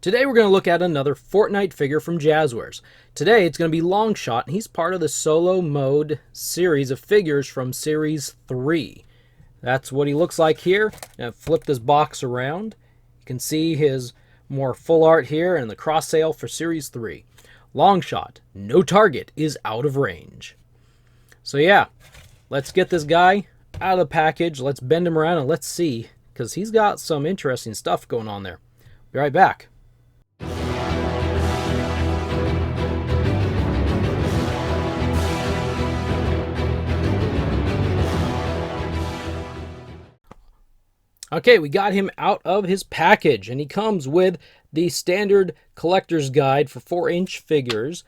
Today we're going to look at another Fortnite figure from Jazwares. Today it's going to be Longshot, and he's part of the solo mode series of figures from Series 3. That's what he looks like here. Now flip this box around. You can see his more full art here and the cross sale for Series 3. Longshot, no target is out of range. So yeah, let's get this guy out of the package. Let's bend him around and let's see, because he's got some interesting stuff going on there. Be right back. Okay, we got him out of his package, and he comes with the standard collector's guide for 4-inch figures,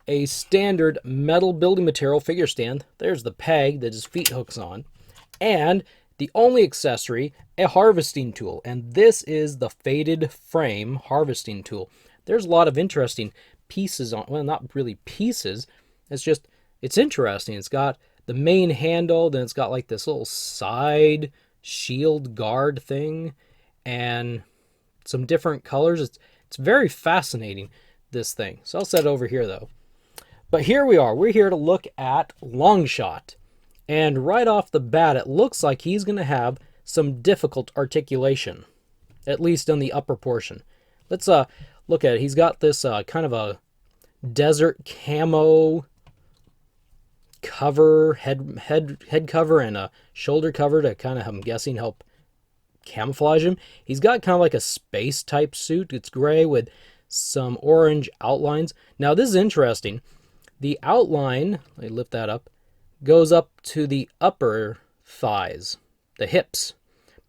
a standard metal building material figure stand, there's the peg that his feet hooks on, and the only accessory, a harvesting tool, and this is the faded frame harvesting tool. There's a lot of interesting pieces on, well, not really pieces, it's interesting. It's got the main handle, then it's got like this little side shield guard thing and some different colors. It's very fascinating, this thing. So I'll set it over here though. But here we are. We're here to look at Longshot. And right off the bat, it looks like he's going to have some difficult articulation, at least in the upper portion. Let's look at it. He's got this kind of a desert camo cover, head cover, and a shoulder cover to kind of, I'm guessing, help camouflage him. He's got kind of like a space type suit. It's gray with some orange outlines. Now this is interesting. The outline, let me lift that up, goes up to the upper thighs, the hips,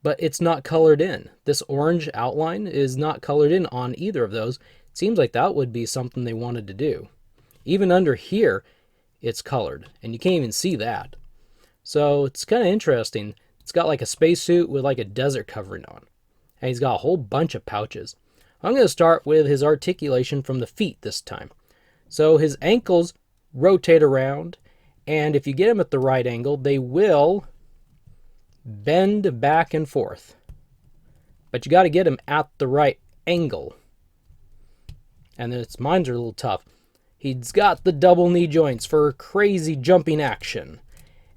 but it's not colored in. This orange outline is not colored in on either of those. It seems like that would be something they wanted to do. Even under here, it's colored, and you can't even see that. So it's kind of interesting. It's got like a spacesuit with like a desert covering on, and he's got a whole bunch of pouches. I'm going to start with his articulation from the feet this time. So his ankles rotate around, and if you get them at the right angle, they will bend back and forth. But you got to get them at the right angle. And mine's are a little tough. He's got the double knee joints for crazy jumping action.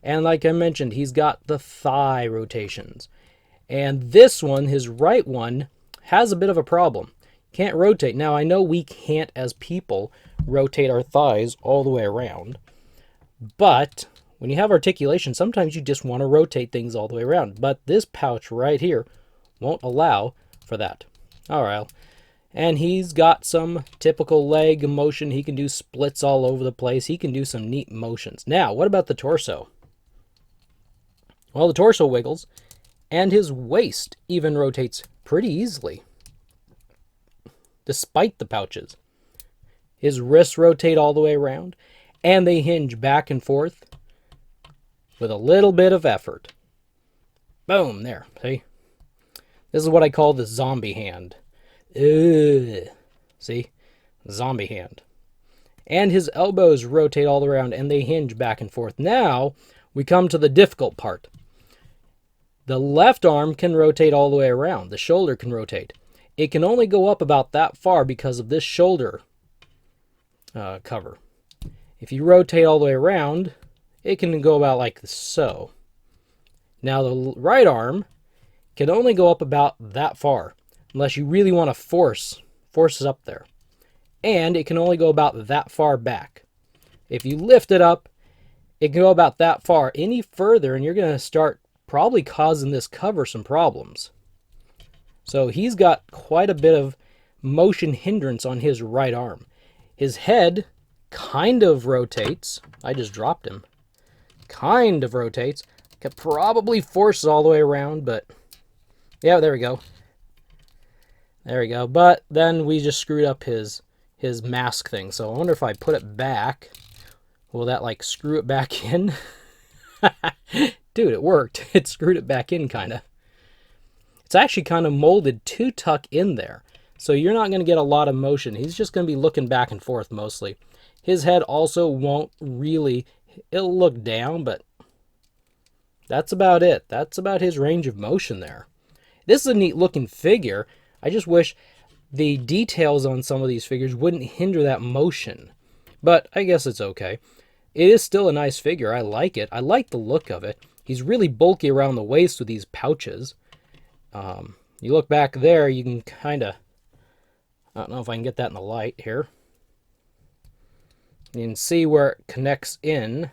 And like I mentioned, he's got the thigh rotations. And this one, his right one, has a bit of a problem. Can't rotate. Now, I know we can't, as people, rotate our thighs all the way around. But when you have articulation, sometimes you just want to rotate things all the way around. But this pouch right here won't allow for that. All right. And he's got some typical leg motion. He can do splits all over the place. He can do some neat motions. Now, what about the torso? Well, the torso wiggles, and his waist even rotates pretty easily, despite the pouches. His wrists rotate all the way around, and they hinge back and forth with a little bit of effort. Boom, there, see? This is what I call the zombie hand. See? Zombie hand. And his elbows rotate all around, and they hinge back and forth. Now, we come to the difficult part. The left arm can rotate all the way around. The shoulder can rotate. It can only go up about that far because of this shoulder cover. If you rotate all the way around, it can go about like so. Now, the right arm can only go up about that far, unless you really want to force it up there. And it can only go about that far back. If you lift it up, it can go about that far. Any further, and you're going to start probably causing this cover some problems. So he's got quite a bit of motion hindrance on his right arm. His head kind of rotates. I just dropped him. Kind of rotates. Could probably force it all the way around, but yeah, there we go. There we go. But then we just screwed up his mask thing. So I wonder if I put it back, will that like screw it back in? Dude, it worked. It screwed it back in kind of. It's actually kind of molded to tuck in there. So you're not going to get a lot of motion. He's just going to be looking back and forth mostly. His head also won't really, it'll look down, but that's about it. That's about his range of motion there. This is a neat looking figure. I just wish the details on some of these figures wouldn't hinder that motion. But I guess it's okay. It is still a nice figure. I like it. I like the look of it. He's really bulky around the waist with these pouches. You look back there, you can kind of... I don't know if I can get that in the light here. You can see where it connects in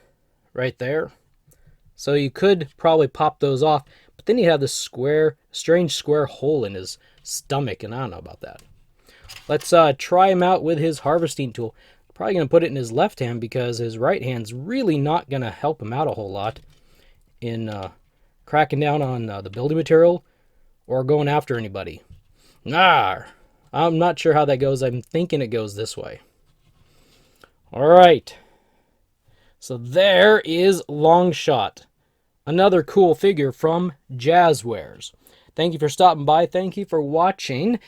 right there. So you could probably pop those off, but then you have this strange square hole in his stomach, and I don't know about that. Let's try him out with his harvesting tool. Probably going to put it in his left hand because his right hand's really not going to help him out a whole lot in cracking down on the building material or going after anybody. I'm not sure how that goes. I'm thinking it goes this way. All right. So there is Longshot. Another cool figure from Jazwares. Thank you for stopping by. Thank you for watching.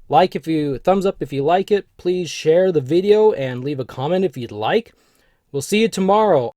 Thumbs up if you like it. Please share the video and leave a comment if you'd like. We'll see you tomorrow.